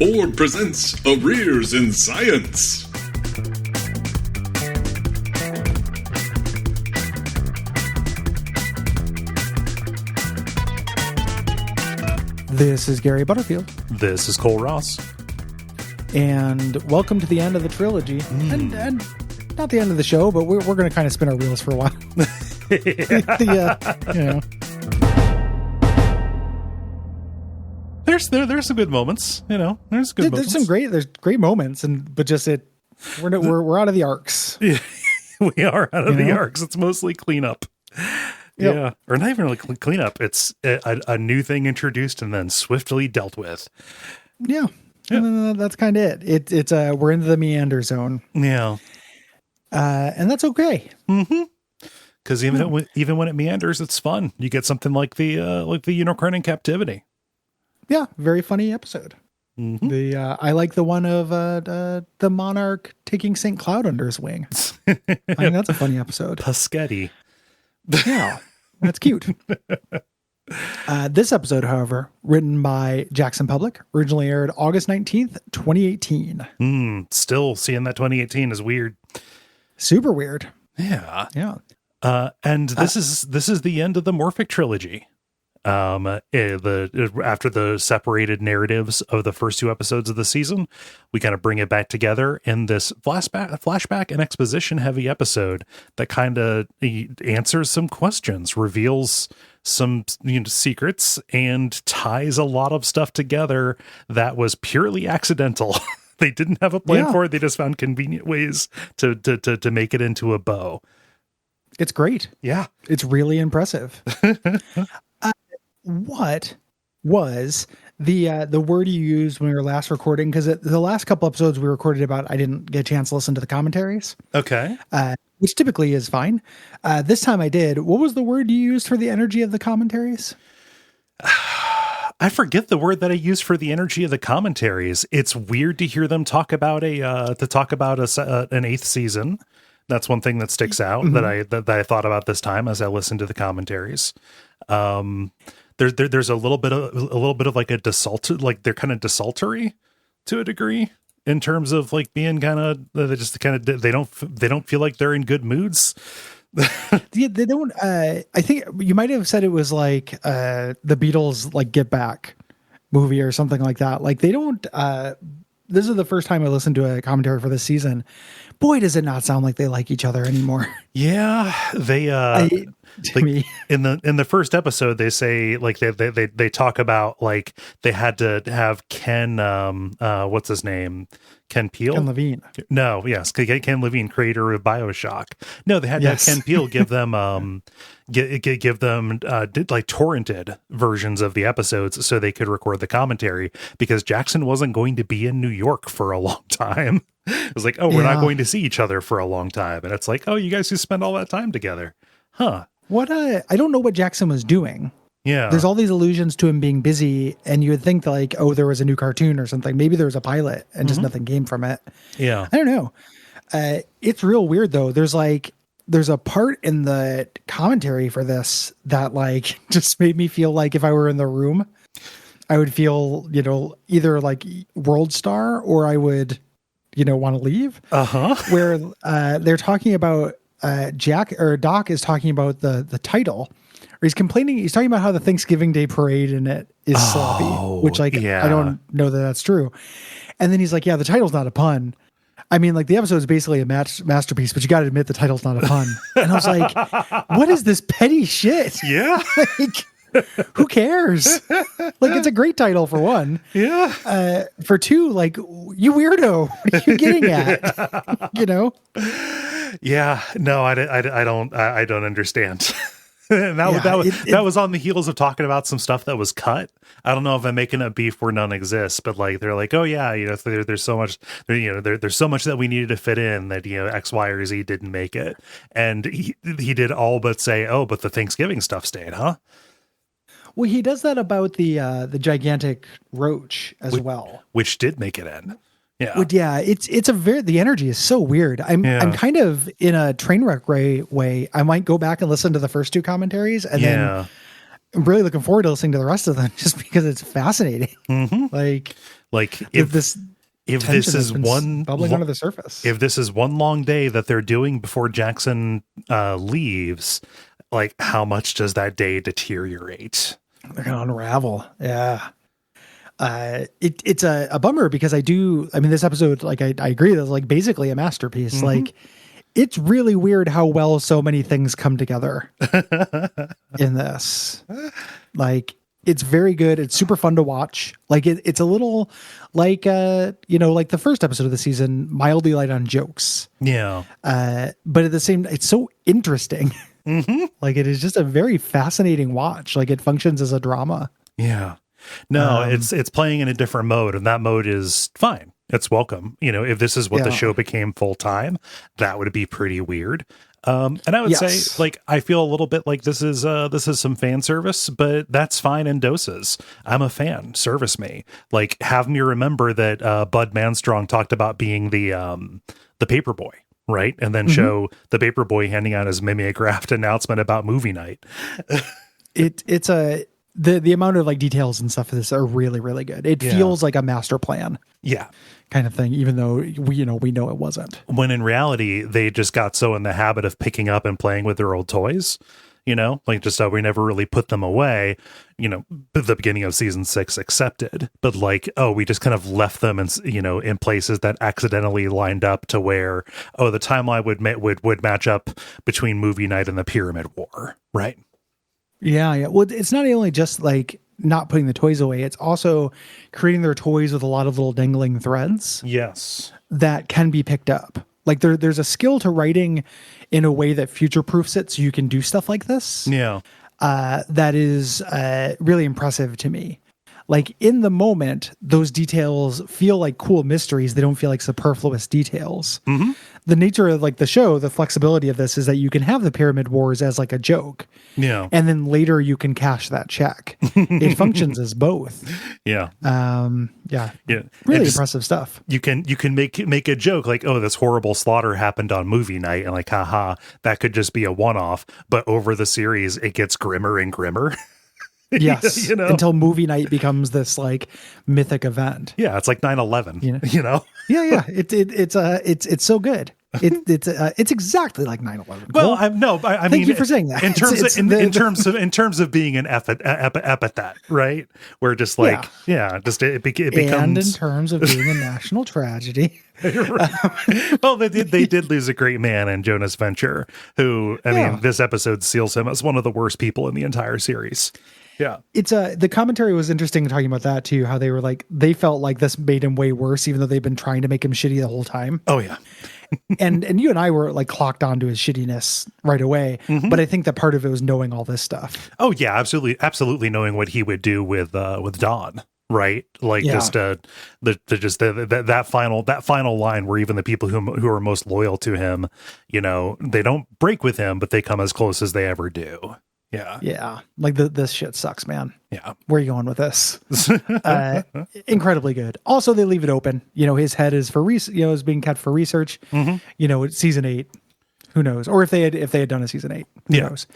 Ford presents Arrears in Science. This is Gary Butterfield. This is Cole Ross. And welcome to the end of the trilogy. And not the end of the show, but we're going to kind of spin our wheels for a while. There's some good moments, There's great moments, but just we're out of the arcs. Yeah, we are out of the arcs. It's mostly cleanup. Yep. Yeah, or not even really cleanup. It's a new thing introduced and then swiftly dealt with. Yeah, and then that's kind of it. It's we're into the meander zone. Yeah, and that's okay. Mm-hmm. Because even when it meanders, it's fun. You get something like the unicorn in captivity. Yeah, very funny episode. Mm-hmm. I like the one of the monarch taking St. Cloud under his wing. I think that's a funny episode. Paschetti. Yeah, that's cute. This episode, however, written by Jackson Public, originally aired August 19th, 2018. Still seeing that 2018 is weird. Super weird. Yeah. Yeah. And this is the end of the Morphic Trilogy. After the separated narratives of the first two episodes of the season, we kind of bring it back together in this flashback and exposition heavy episode that kind of answers some questions, reveals some secrets, and ties a lot of stuff together that was purely accidental. They didn't have a plan for it. They just found convenient ways to make it into a bow. It's great. Yeah. It's really impressive. What was the word you used when we were last recording? Because the last couple episodes we recorded about, I didn't get a chance to listen to the commentaries. Okay. Which typically is fine. This time I did. What was the word you used for the energy of the commentaries? I forget the word that I used for the energy of the commentaries. It's weird to hear them talk about an eighth season. That's one thing that sticks out that I thought about this time as I listened to the commentaries. There's a little bit of like a desultory, like they're kind of desultory to a degree in terms of like being they don't feel like they're in good moods. Yeah, they don't. I think you might have said it was like the Beatles like Get Back movie or something like that. Like they don't. This is the first time I listened to a commentary for this season. Boy, does it not sound like they like each other anymore. Yeah, they in the first episode they say like they talk about like they had to have Ken what's his name? Ken Peele? Ken Levine. No, yes, Ken Levine, creator of BioShock. No, they had to have Ken Peele give them give them like torrented versions of the episodes so they could record the commentary because Jackson wasn't going to be in New York for a long time. It was like, oh, we're not going to see each other for a long time. And it's like, oh, you guys who spend all that time together. Huh. I don't know what Jackson was doing. Yeah. There's all these allusions to him being busy, and you would think that like, oh, there was a new cartoon or something. Maybe there was a pilot and just nothing came from it. Yeah. I don't know. It's real weird though. There's a part in the commentary for this that like just made me feel like if I were in the room, I would feel, either like World Star or I would, want to leave. Where they're talking about Doc is talking about the title. Or he's complaining. He's talking about how the Thanksgiving Day parade in it is sloppy, which I don't know that that's true. And then he's like, yeah, the title's not a pun. I mean, like the episode is basically a masterpiece, but you got to admit the title's not a pun. And I was like, what is this petty shit? Yeah. Like, who cares? Like, it's a great title for one. Yeah. For two, like, you weirdo. What are you getting at? Yeah. No, I don't understand. That was on the heels of talking about some stuff that was cut. I don't know if I'm making a beef where none exists, but like they're like, oh yeah, there's so much, there's so much that we needed to fit in that X, Y, or Z didn't make it, and he did all but say, oh, but the Thanksgiving stuff stayed, huh? Well, he does that about the gigantic roach as well, which did make it in. Yeah. But yeah, the energy is so weird. I'm kind of in a train wreck way. I might go back and listen to the first two commentaries and then I'm really looking forward to listening to the rest of them just because it's fascinating. Mm-hmm. Like Like This if tension this has is been one bubbling under the surface. if this is one long day that they're doing before Jackson leaves, like how much does that day deteriorate? They're gonna unravel. Yeah. It's a bummer because I mean, this episode, like I agree, that's like basically a masterpiece. Mm-hmm. Like, it's really weird how well so many things come together in this. Like, it's very good. It's super fun to watch. Like, it's a little like, like the first episode of the season, mildly light on jokes. Yeah. But at the same, it's so interesting. Mm-hmm. Like, it is just a very fascinating watch. Like, it functions as a drama. Yeah. No, it's playing in a different mode, and that mode is fine. It's welcome. If this is what the show became full time, that would be pretty weird. And I would say, like, I feel a little bit like this is some fan service, but that's fine in doses. I'm a fan. Service me. Like, have me remember that Bud Manstrong talked about being the paperboy, right? And then show the paperboy handing out his mimeographed announcement about movie night. The amount of like details and stuff of this are really, really good. It feels like a master plan. Yeah. Kind of thing, even though we know it wasn't. When in reality, they just got so in the habit of picking up and playing with their old toys, like just we never really put them away, at the beginning of season 6 accepted, but like, we just kind of left them in places that accidentally lined up to where, the timeline would match up between movie night and the Pyramid War. Right. Yeah. Well, it's not only just like not putting the toys away, it's also creating their toys with a lot of little dangling threads. Yes. That can be picked up. Like there's a skill to writing in a way that future proofs it so you can do stuff like this. Yeah. That is really impressive to me. Like in the moment, those details feel like cool mysteries. They don't feel like superfluous details. Mm-hmm. The nature of like the show, the flexibility of this is that you can have the Pyramid Wars as like a joke. Yeah. And then later you can cash that check. It functions as both. Yeah. Yeah. Yeah. Really impressive stuff. You can make a joke like, this horrible slaughter happened on movie night, and like, haha, that could just be a one-off. But over the series, it gets grimmer and grimmer. Yes. Until movie night becomes this like mythic event. Yeah. It's like 9/11, Yeah. It's so good. It's exactly like 9/11. Well, I mean, thank you for saying that. In terms of being an epithet, right? Where just like, it becomes, and in terms of being a national tragedy. Well, they did lose a great man in Jonas Venture, who, I mean, this episode seals him as one of the worst people in the entire series. Yeah. It's the commentary was interesting talking about that too, how they were like, they felt like this made him way worse, even though they've been trying to make him shitty the whole time. Oh yeah. and you and I were like clocked onto his shittiness right away. Mm-hmm. But I think that part of it was knowing all this stuff. Oh yeah, absolutely knowing what he would do with Dawn. Right. Like that final line where even the people who are most loyal to him, they don't break with him, but they come as close as they ever do. Yeah. Yeah. Like this shit sucks, man. Yeah. Where are you going with this? Incredibly good. Also, they leave it open. His head is for is being kept for research. Mm-hmm. It's season 8. Who knows? Or if they had done a season 8, who knows?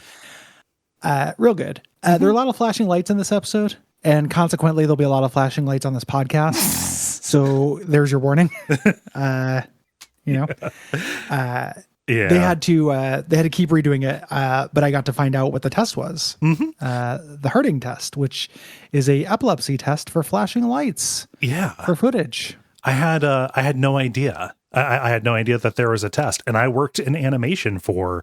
Real good. There are a lot of flashing lights in this episode, and consequently, there'll be a lot of flashing lights on this podcast. So there's your warning. Yeah. They had to keep redoing it, but I got to find out what the test was. Mm-hmm. The Harding test, which is a epilepsy test for flashing lights. Yeah, for footage. I had no idea. I had no idea that there was a test, and I worked in animation for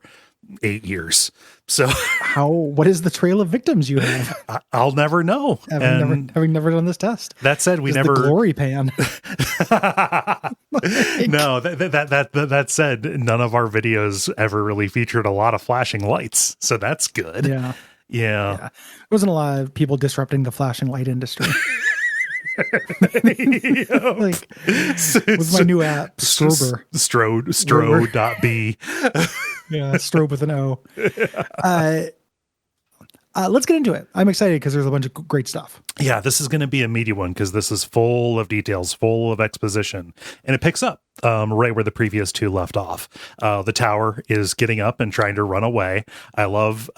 8 years. So what is the trail of victims you have? I'll never know. Having never done this test. That said, we just never the glory pan. No, that said, none of our videos ever really featured a lot of flashing lights. So that's good. Yeah. There wasn't a lot of people disrupting the flashing light industry. Like, with my new app, Strober. Stro.b. Yeah, strobe with an O. Let's get into it. I'm excited because there's a bunch of great stuff. Yeah, this is going to be a meaty one because this is full of details, full of exposition, and it picks up right where the previous two left off. The tower is getting up and trying to run away. I love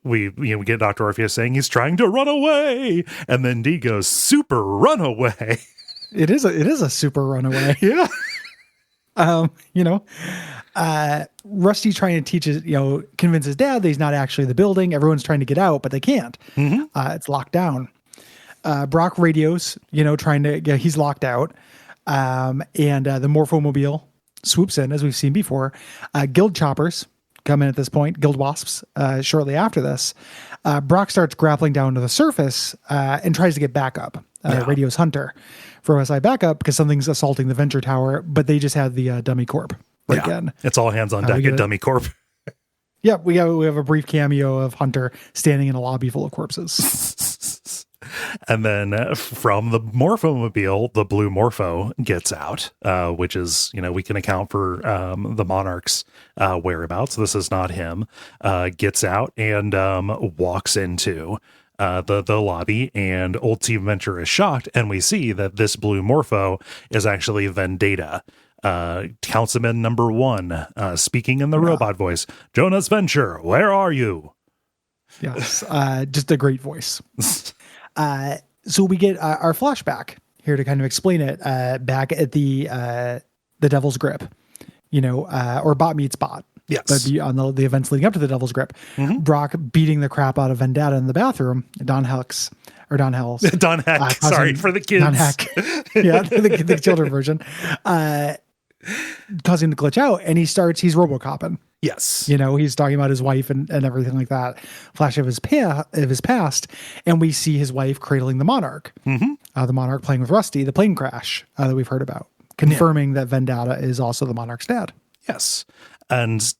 we get Dr. Orpheus saying he's trying to run away, and then D goes super run away. It is a super runaway. Yeah. You know, Rusty trying to convince his dad that he's not actually in the building. Everyone's trying to get out, but they can't. It's locked down. Brock radios, trying to get, he's locked out. And the Morphomobile swoops in, as we've seen before. Guild choppers come in at this point, guild wasps, shortly after this. Brock starts grappling down to the surface and tries to get backup. Radios Hunter for OSI backup because something's assaulting the Venture Tower, but they just had the dummy corp again. It's all hands on deck at dummy corp. Yeah, we have a brief cameo of Hunter standing in a lobby full of corpses. And then from the Morphomobile, the blue Morpho gets out, which is, we can account for the Monarch's whereabouts. This is not him. Gets out and walks into the lobby, and old Team Venture is shocked, and we see that this blue Morpho is actually Vendetta. Councilman number 1, speaking in the robot voice. Jonas Venture, where are you? Yes, just a great voice. So we get our flashback here to kind of explain it back at the Devil's Grip, or Bot Meets Bot. Yes. But on the events leading up to the Devil's Grip. Brock beating the crap out of Vendetta in the bathroom. Don Heck. Sorry for the kids. Don Heck. Yeah, the children version. Causing him to glitch out, and he's RoboCopping. Yes. He's talking about his wife and everything like that. Flash of his past, and we see his wife cradling the Monarch. The Monarch playing with Rusty, the plane crash that we've heard about, confirming that Vendetta is also the Monarch's dad. Yes. And,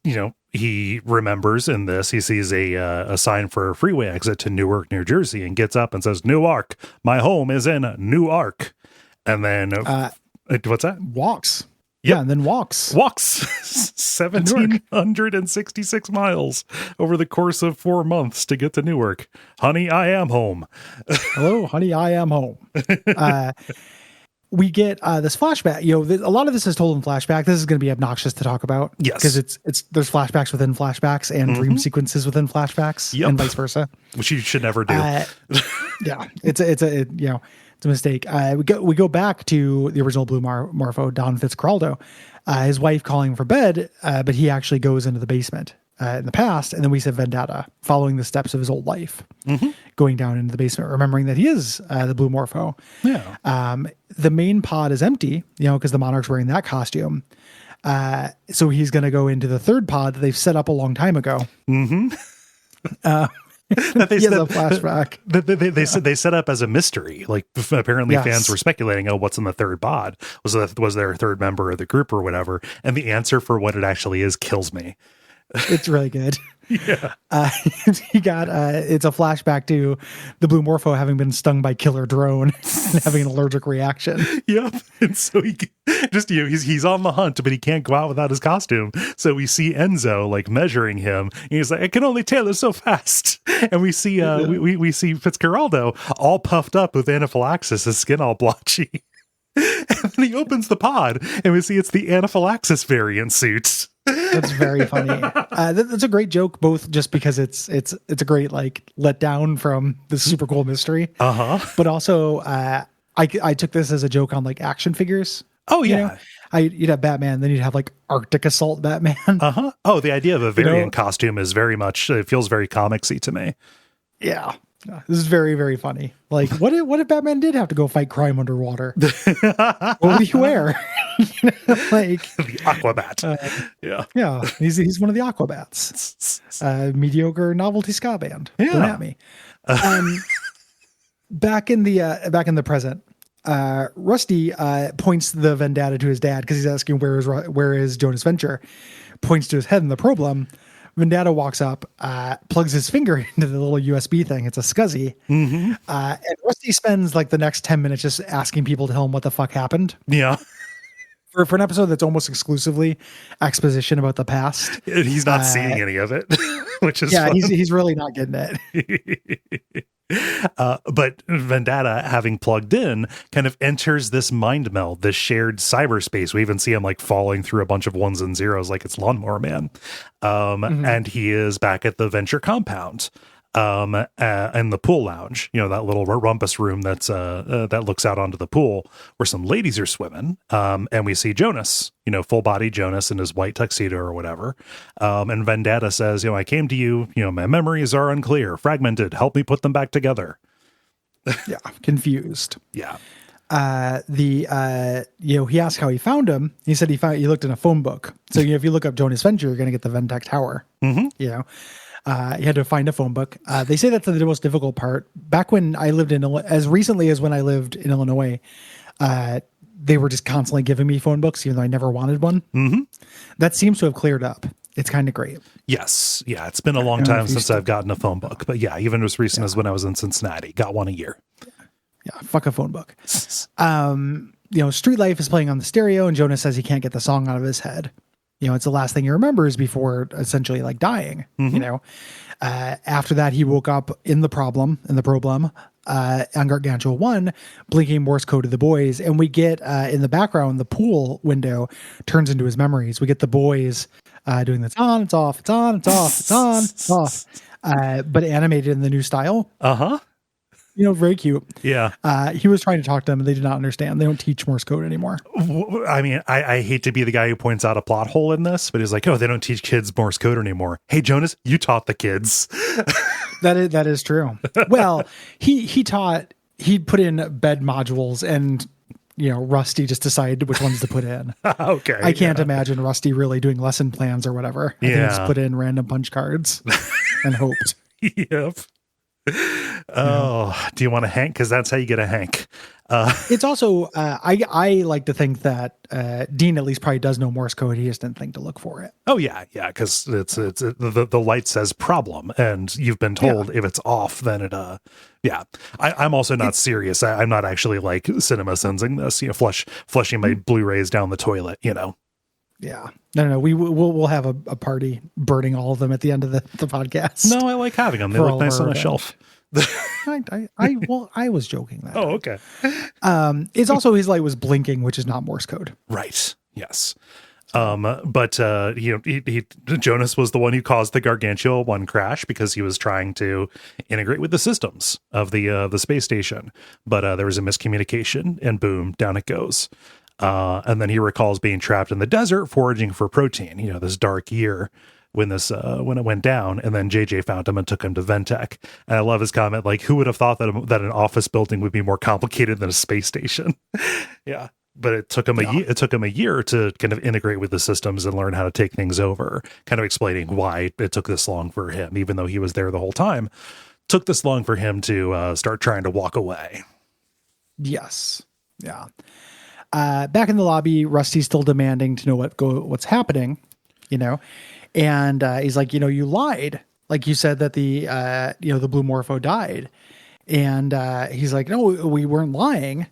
he remembers in this, he sees a sign for a freeway exit to Newark, New Jersey, and gets up and says, Newark, my home is in Newark. And then, what's that? Walks. Yep. Yeah, and then walks 1,766 miles over the course of 4 months to get to Newark. Honey, I am home. Hello, honey, I am home. We get this flashback. A lot of this is told in flashback. This is going to be obnoxious to talk about. Yes, because there's flashbacks within flashbacks and dream sequences within flashbacks, and vice versa, which you should never do. Yeah, it's a mistake. We go back to the original Blue Morpho, Don Fitzcarraldo, his wife calling for bed, but he actually goes into the basement in the past, and then we said Vendetta following the steps of his old life, going down into the basement, remembering that he is the Blue Morpho. Yeah. The main pod is empty, because the Monarch's wearing that costume. So he's going to go into the third pod that they've set up a long time ago. That they set a flashback. They set up as a mystery. Like apparently fans were speculating, what's in the third pod? Was there a third member of the group or whatever? And the answer for what it actually is kills me. It's really good. Yeah. It's a flashback to the Blue Morpho having been stung by killer drone and having an allergic reaction. Yep. And so he's on the hunt, but he can't go out without his costume. So we see Enzo measuring him. And he's like, I can only tailor so fast. And we see we see Fitzcarraldo all puffed up with anaphylaxis, his skin all blotchy. And then he opens the pod and we see it's the anaphylaxis variant suit. That's very funny. That's a great joke, both just because it's a great let down from the super cool mystery. But also I took this as a joke on action figures. Oh yeah. You'd have Batman, then you'd have Arctic Assault Batman. Oh, the idea of a variant costume is very much, it feels very comicsy to me. Yeah. This is very, very funny. What if Batman did have to go fight crime underwater? What would he wear? The Aquabat. Yeah. He's one of the Aquabats. Mediocre novelty ska band. Yeah. Don't at me. Back in the present, Rusty points the Vendetta to his dad because he's asking where is Jonas Venture. Points to his head in the problem. Vendetta walks up, plugs his finger into the little USB thing. It's a SCSI. And Rusty spends the next 10 minutes just asking people to tell him what the fuck happened. Yeah. For an episode that's almost exclusively exposition about the past. He's not seeing any of it, which is fun. He's really not getting it. But Vendetta, having plugged in, kind of enters this mind meld, this shared cyberspace. We even see him falling through a bunch of ones and zeros like it's Lawnmower Man. And he is back at the Venture compound. in the pool lounge, that little rumpus room that's that looks out onto the pool where some ladies are swimming. And we see Jonas, full body Jonas in his white tuxedo or whatever. And Vendetta says, I came to you, my memories are unclear, fragmented. Help me put them back together. Yeah, confused. Yeah. He asked how he found him. He said he looked in a phone book. So if you look up Jonas Venture, you're going to get the VenTech Tower. Mm-hmm. He had to find a phone book. They say that's the most difficult part. Back when I lived as recently as when I lived in Illinois, they were just constantly giving me phone books, even though I never wanted one. Mm-hmm. That seems to have cleared up. It's kind of great. Yes. Yeah. It's been a long time since I've gotten a phone book, but yeah, even as recent as when I was in Cincinnati, got one a year. Yeah. Fuck a phone book. Street Life is playing on the stereo, and Jonas says he can't get the song out of his head. It's the last thing he remembers before essentially like dying. After that, he woke up in the problem on Gargantua 1, blinking Morse code to the boys. And we get in the background, the pool window turns into his memories. We get the boys doing this on, it's off, it's on, it's off, it's on, it's off, but animated in the new style. Uh-huh. Very cute. Yeah. He was trying to talk to them and they did not understand. They don't teach Morse code anymore. I mean, I hate to be the guy who points out a plot hole in this, but he's like, they don't teach kids Morse code anymore. Hey, Jonas, you taught the kids. That is true. Well, he put in bed modules and, Rusty just decided which ones to put in. Okay. I can't imagine Rusty really doing lesson plans or whatever. I think he just put in random punch cards and hoped. Yep. Oh, do you want a Hank? Because that's how you get a Hank. It's also, I like to think that Dean at least probably does know Morse code. He just didn't think to look for it. Oh, yeah. Yeah. Because the light says problem, and you've been told if it's off, then it, I'm also not serious. I'm not actually like cinema sensing this, flushing my Blu-rays down the toilet, Yeah. No. We'll have a party burning all of them at the end of the podcast. No, I like having them. They look nice on a shelf. I was joking that. Oh, okay. It's also his light was blinking, which is not Morse code. Right. Yes. But Jonas was the one who caused the Gargantua 1 crash because he was trying to integrate with the systems of the space station. But there was a miscommunication, and boom, down it goes. And then he recalls being trapped in the desert foraging for protein, this dark year when it went down, and then JJ found him and took him to VenTech. And I love his comment, like, who would have thought that an office building would be more complicated than a space station? Yeah. But it took him a year to kind of integrate with the systems and learn how to take things over, kind of explaining why it took this long for him, even though he was there the whole time. Took this long for him to start trying to walk away. Yes. Yeah. Back in the lobby, Rusty's still demanding to know what's happening, and he's like, you lied. Like you said that the blue Morpho died. And he's like, no, we weren't lying.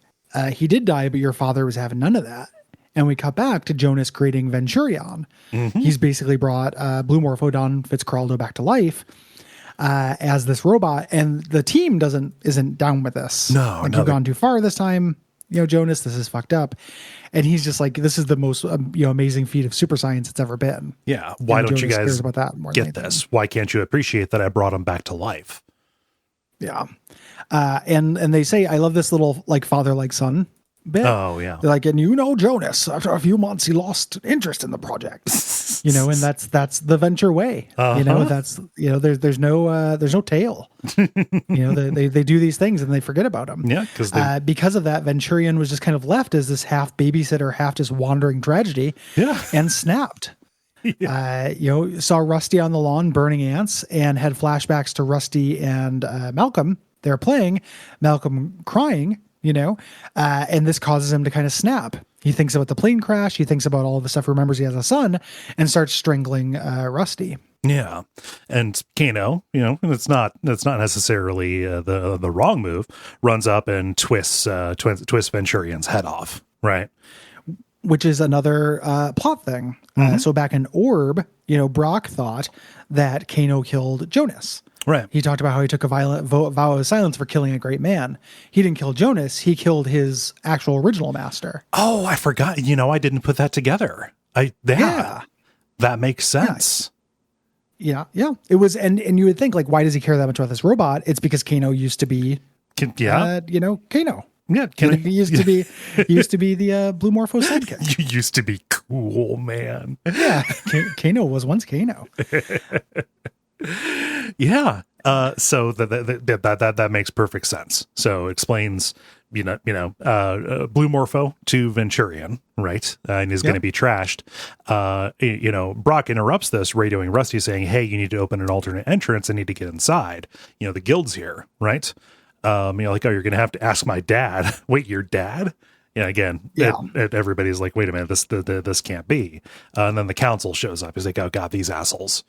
He did die, but your father was having none of that. And we cut back to Jonas creating Venturion. Mm-hmm. He's basically brought Blue Morpho Don Fitzcarraldo back to life as this robot. And the team isn't down with this. No, you've gone too far this time. Jonas, this is fucked up. And he's just like, this is the most amazing feat of super science it's ever been. Yeah. Why don't you guys about that more get this? Why can't you appreciate that I brought him back to life? Yeah. And they say, I love this little like father like son bit. Oh yeah. They're like, and Jonas, after a few months, he lost interest in the project, and that's the venture way. Uh-huh. There's no tail. They do these things and they forget about them. Yeah. Because of that, Venturion was just kind of left as this half babysitter, half just wandering tragedy. Yeah. And snapped. Yeah. Saw Rusty on the lawn burning ants and had flashbacks to Rusty and Malcolm. They're playing, Malcolm crying, and this causes him to kind of snap. He thinks about the plane crash. He thinks about all the stuff, remembers he has a son, and starts strangling Rusty. Yeah. And Kano, it's not necessarily the wrong move, runs up and twists Venturion's head off. Right. Which is another plot thing. Mm-hmm. So back in Orb, Brock thought that Kano killed Jonas. Right. He talked about how he took a violent vow of silence for killing a great man. He didn't kill Jonas. He killed his actual original master. Oh, I forgot. I didn't put that together. That makes sense. Yeah. It was, and you would think, like, why does he care that much about this robot? It's because Kano used to be, Kano. Yeah, He used to be, the Blue Morpho sidekick. You used to be cool, man. Yeah, Kano was once Kano. Yeah. So that makes perfect sense. So explains, Blue Morpho to Venturian, right? And is going to be trashed. Brock interrupts this, radioing Rusty, saying, "Hey, you need to open an alternate entrance. I need to get inside. The guild's here, right? Like, oh, you're going to have to ask my dad." Wait, your dad? Again, everybody's like, wait a minute, this can't be. And then the council shows up. He's like, oh God, these assholes.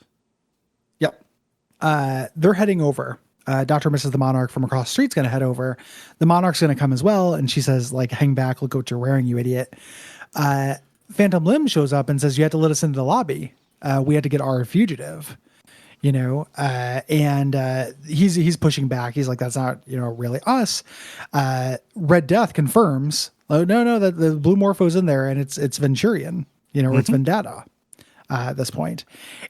Yep. They're heading over. Dr. Mrs. the Monarch from across the street's going to head over. The Monarch's going to come as well. And she says, like, hang back, look what you're wearing, you idiot. Phantom Limb shows up and says, you had to let us into the lobby. We had to get our fugitive, and he's pushing back. He's like, that's not, really us. Red Death confirms, oh, no, the Blue Morpho's in there, and it's Venturian, or it's Vendetta. At this point,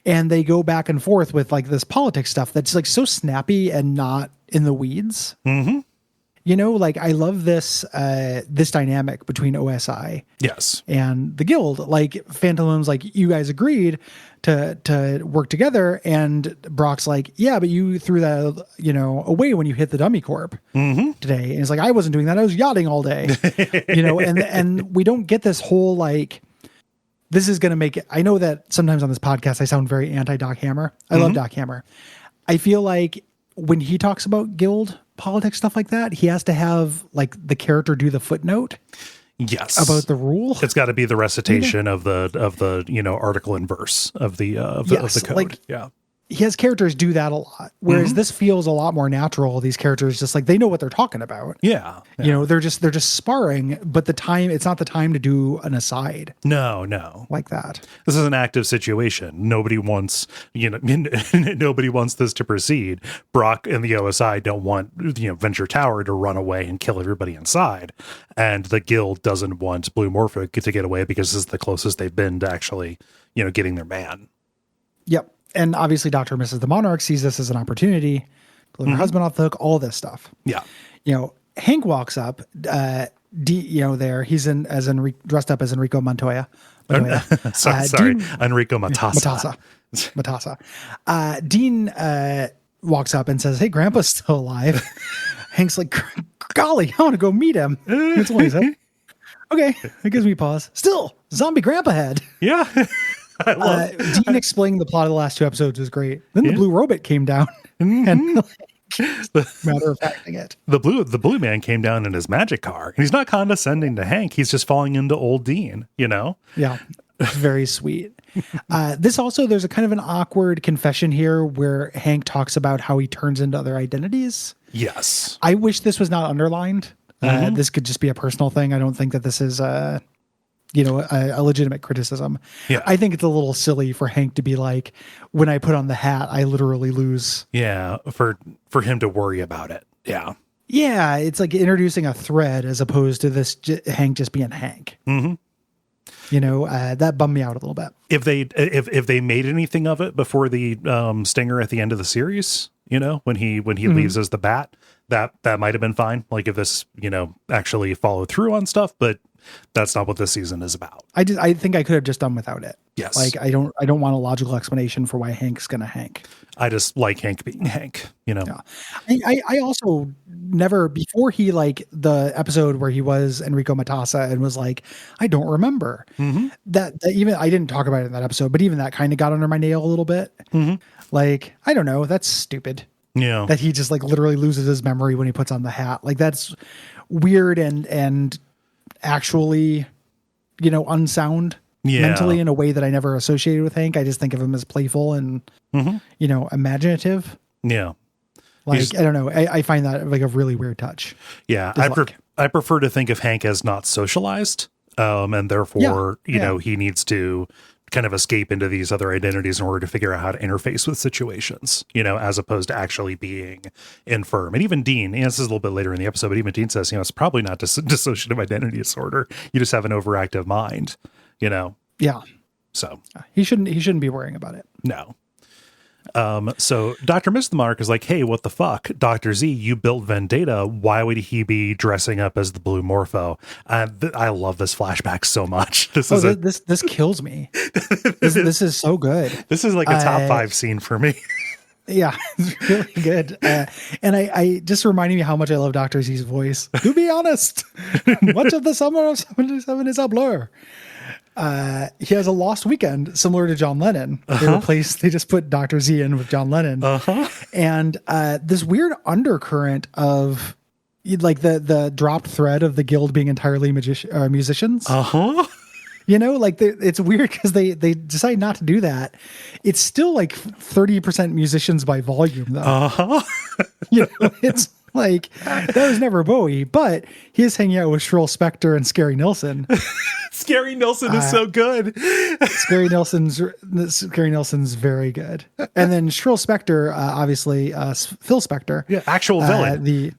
and they go back and forth with like this politics stuff that's like so snappy and not in the weeds. Like, I love this dynamic between OSI, yes, and the guild. Like, Phantom Limb's like, you guys agreed to work together, and Brock's like, yeah, but you threw that away when you hit the dummy corp today. And it's like, I wasn't doing that, I was yachting all day. And we don't get this whole like, this is going to make it. I know that sometimes on this podcast, I sound very anti-Doc Hammer. I love Doc Hammer. I feel like when he talks about guild politics, stuff like that, he has to have like the character do the footnote. Yes. About the rule. It's got to be the recitation of the article and verse of the code. Like, yeah. He has characters do that a lot, whereas this feels a lot more natural. These characters just like, they know what they're talking about. Yeah. They're just sparring, but it's not the time to do an aside. No. Like that. This is an active situation. Nobody wants, nobody wants this to proceed. Brock and the OSI don't want, Venture Tower to run away and kill everybody inside. And the guild doesn't want Blue Morphic to get away because this is the closest they've been to actually, getting their man. Yep. And obviously Dr. and Mrs. the Monarch sees this as an opportunity to let her husband off the hook, all this stuff. Yeah. Hank walks up, there he's dressed up as Enrico Montoya. Sorry. Enrico Matassa. Dean walks up and says, hey, Grandpa's still alive. Hank's like, golly, I want to go meet him. That's what he said. Okay. It gives me pause. Still, zombie Grandpa head. Yeah. Dean explaining the plot of the last two episodes was great. Then the blue robot came down and matter of facting it. The blue man came down in his magic car, and he's not condescending to Hank. He's just falling into old Dean, Yeah. It's very sweet. There's a kind of an awkward confession here where Hank talks about how he turns into other identities. Yes. I wish this was not underlined. This could just be a personal thing. I don't think that this is a legitimate criticism. Yeah. I think it's a little silly for Hank to be like, when I put on the hat, I literally lose. Yeah. For him to worry about it. Yeah. Yeah. It's like introducing a thread as opposed to this Hank just being Hank. That bummed me out a little bit. If they made anything of it before the stinger at the end of the series, when he leaves as the bat, that might have been fine. Like if this, actually followed through on stuff, but that's not what this season is about. I think I could have just done without it. Yes. Like I don't want a logical explanation for why Hank's going to Hank. I just like Hank being Hank, Yeah. I also never, before he, like the episode where he was Enrico Matassa and was like, I don't remember that even, I didn't talk about it in that episode, but even that kind of got under my nail a little bit. Like, I don't know. That's stupid. Yeah. That he just like literally loses his memory when he puts on the hat. Like that's weird and actually, unsound mentally in a way that I never associated with Hank. I just think of him as playful and, imaginative. Yeah. Like, I don't know. I find that like a really weird touch. Yeah. I prefer to think of Hank as not socialized. And therefore, he needs to kind of escape into these other identities in order to figure out how to interface with situations, as opposed to actually being infirm. And even Dean, and this is a little bit later in the episode, but even Dean says, it's probably not dissociative identity disorder. You just have an overactive mind, Yeah. So he shouldn't be worrying about it. No. So Dr. Miss the Monarch is like, hey, what the fuck? Dr. Z, you built Vendetta. Why would he be dressing up as the Blue Morpho? I love this flashback so much. This kills me. This is so good. This is like a top 5 scene for me. Yeah, it's really good. And I just reminding me how much I love Dr. Z's voice. To be honest, much of the summer of 77 is a blur. He has a lost weekend similar to John Lennon. They just put Dr. Z in with John Lennon. And this weird undercurrent of like the dropped thread of the guild being entirely musicians. You know, like it's weird because they decide not to do that. It's still like 30% musicians by volume, though. You know, it's like that was never Bowie, but he is hanging out with Shrill Spectre and Scary Nilsson. Scary Nilsson is so good. Scary Nilsson's very good. And then Shrill Spectre, obviously, Phil Spector. Yeah, actual villain.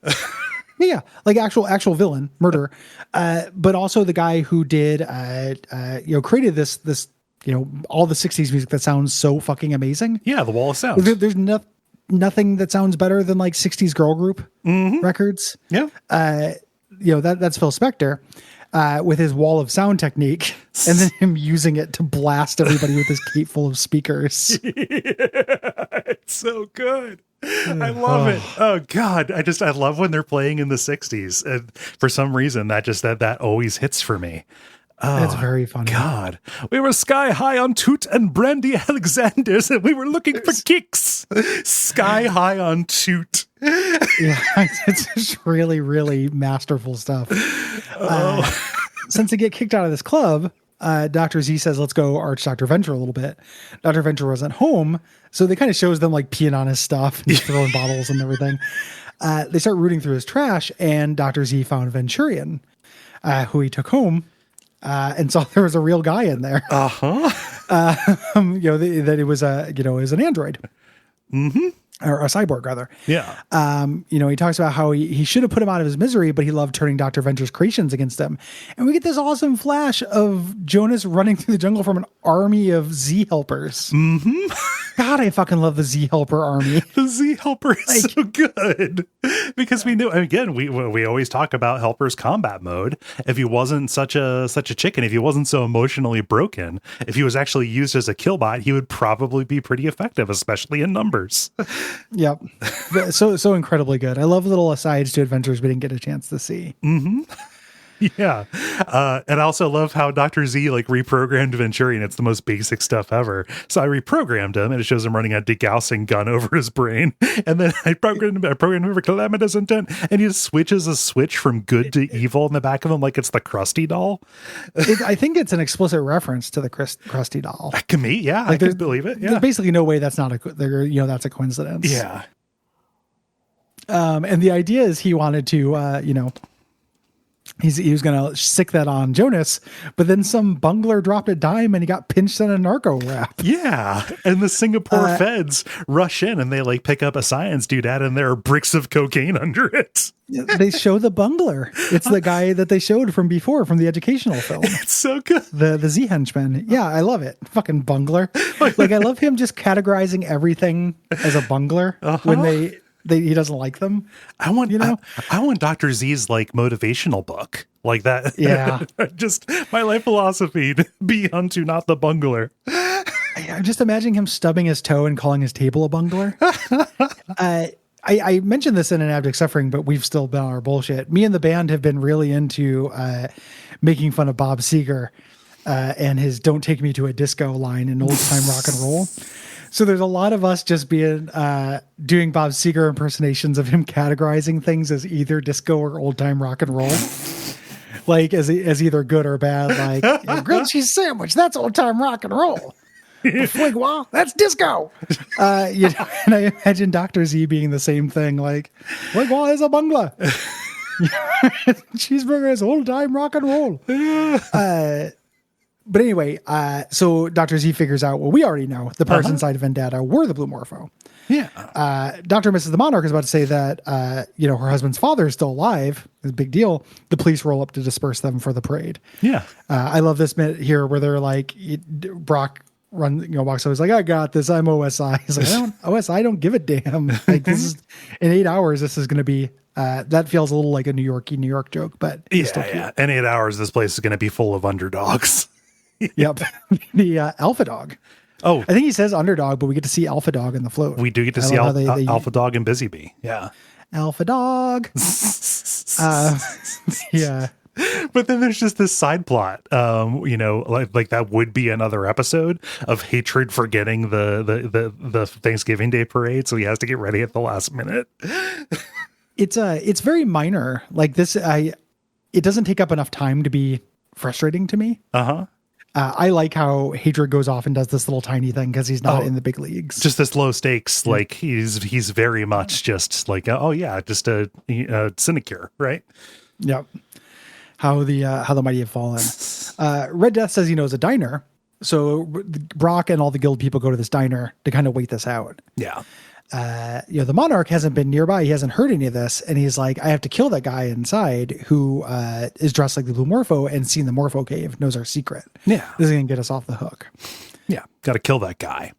Yeah, like actual villain, murderer, but also the guy who did, created this, all the '60s music that sounds so fucking amazing. Yeah, the Wall of Sound. There's nothing that sounds better than like '60s girl group records. Yeah, that's Phil Spector with his Wall of Sound technique, and then him using it to blast everybody with his cape full of speakers. It's so good. I love it. Oh God. I love when they're playing in the 60s. And for some reason that always hits for me. Oh, that's very funny. God. We were sky high on Toot and Brandy Alexander's and we were looking for kicks. Sky high on Toot. Yeah, it's just really, really masterful stuff. Since they get kicked out of this club, Dr. Z says, let's go arch Dr. Venture a little bit. Dr. Venture wasn't home, so they kind of shows them like peeing on his stuff and throwing bottles and everything. They start rooting through his trash, and Dr. Z found Venturian, who he took home, and saw there was a real guy in there. That it was an android. Or a cyborg, rather. Yeah. He talks about how he should have put him out of his misery, but he loved turning Dr. Venture's creations against him. And we get this awesome flash of Jonas running through the jungle from an army of Z helpers. God, I fucking love the Z helper army. The Z helper is so good. Because we knew, again, we always talk about helper's combat mode. If he wasn't such a chicken, if he wasn't so emotionally broken, if he was actually used as a killbot, he would probably be pretty effective, especially in numbers. Yep. So incredibly good. I love little asides to adventures we didn't get a chance to see. Yeah. And I also love how Dr. Z like reprogrammed Venturian. It's the most basic stuff ever. So I reprogrammed him and it shows him running a degaussing gun over his brain. And then I programmed him for calamitous intent. And he just switches a switch from good to evil in the back of him like it's the Krusty doll. I think it's an explicit reference to the Krusty doll. To me, yeah. I can believe it. Yeah. There's basically no way that's not that's a coincidence. Yeah. And the idea is he wanted to, he was going to sick that on Jonas, but then some bungler dropped a dime and he got pinched in a narco rap. Yeah. And the Singapore feds rush in and they like pick up a science doodad and there are bricks of cocaine under it. They show the bungler. It's the guy that they showed from before, from the educational film. It's so good. The Z henchman. Yeah, I love it. Fucking bungler. Like I love him just categorizing everything as a bungler when he doesn't like them. I want Dr. Z's like motivational book like that. Yeah. Just my life philosophy to be unto not the bungler. I'm just imagining him stubbing his toe and calling his table a bungler. I mentioned this in An Abject Suffering, but we've still been on our bullshit. Me and the band have been really into making fun of Bob Seger and his "Don't Take Me to a Disco" line in old time rock and roll. So there's a lot of us just being doing Bob Seger impersonations of him categorizing things as either disco or old time rock and roll, like as either good or bad. Like a grilled cheese sandwich, that's old time rock and roll. Fligwa, that's disco. And I imagine Dr. Z being the same thing. Like Fligwa is a bungler. Cheeseburger is old time rock and roll. But anyway, so Dr. Z figures out what we already know. The parts inside of Vendetta were the Blue Morpho. Yeah. Dr. Mrs. the Monarch is about to say that, her husband's father is still alive. It's a big deal. The police roll up to disperse them for the parade. Yeah. I love this minute here where they're like, Brock walks over. He's like, I got this. I'm OSI. He's like, OSI don't give a damn. Like this is in 8 hours. This is going to be, that feels a little like a New York joke, but yeah. In 8 hours, this place is going to be full of underdogs. Yep. The Alpha Dog. Oh, I think he says underdog, but we get to see Alpha Dog in the float. We do get to see Alpha Dog and Busy Bee. Yeah. Alpha Dog. Yeah. But then there's just this side plot, like that would be another episode of Hatred forgetting the Thanksgiving Day parade, so he has to get ready at the last minute. It's very minor. Like this, it doesn't take up enough time to be frustrating to me. I like how Hatred goes off and does this little tiny thing because he's not in the big leagues. Just this low stakes, like he's very much just like just a sinecure, right? Yep. How the mighty have fallen. Red Death says he knows a diner, so Brock and all the guild people go to this diner to kind of wait this out. Yeah. The Monarch hasn't been nearby. He hasn't heard any of this, and he's like, I have to kill that guy inside who is dressed like the Blue Morpho and seen the Morpho cave, knows our secret. Yeah, this is gonna get us off the hook. Yeah, got to kill that guy.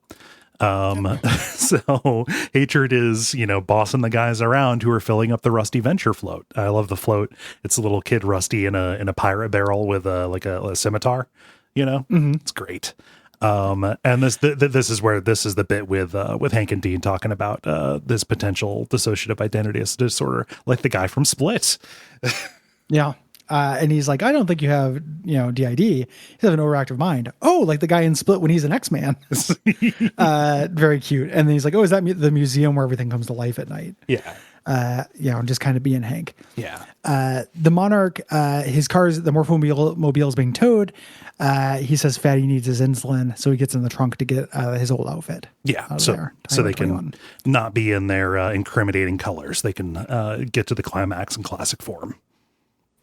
So Hatred is, bossing the guys around who are filling up the Rusty Venture float. I love the float. It's a little kid Rusty in a pirate barrel with a scimitar. It's great. And this is the bit with Hank and Dean talking about this potential dissociative identity disorder, like the guy from Split. Yeah. And he's like, I don't think you have, DID. You have an overactive mind. Oh, like the guy in Split when he's an X-Man. Very cute. And then he's like, oh, is that the museum where everything comes to life at night? Yeah. Just kind of being Hank. Yeah. The Monarch, his car's, the Morphomobile is being towed. He says Fatty needs his insulin, so he gets in the trunk to get his old outfit. Yeah. So they can not be in their incriminating colors. They can get to the climax in classic form.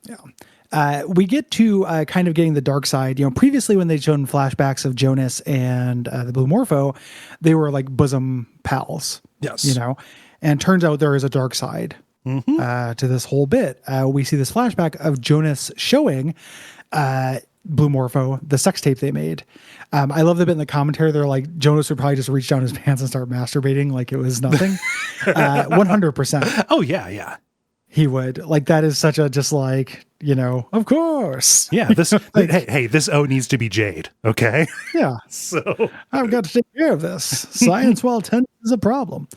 Yeah. We get to kind of getting the dark side. Previously when they'd shown flashbacks of Jonas and the Blue Morpho, they were like bosom pals. Yes. And turns out there is a dark side to this whole bit. We see this flashback of Jonas showing Blue Morpho the sex tape they made. I love the bit in the commentary. They're like, Jonas would probably just reach down his pants and start masturbating like it was nothing. 100%. Oh, yeah. He would. Like, that is such a just like, of course. Yeah, this this O needs to be Jade, okay? Yeah. So I've got to take care of this. Science while tennis is a problem.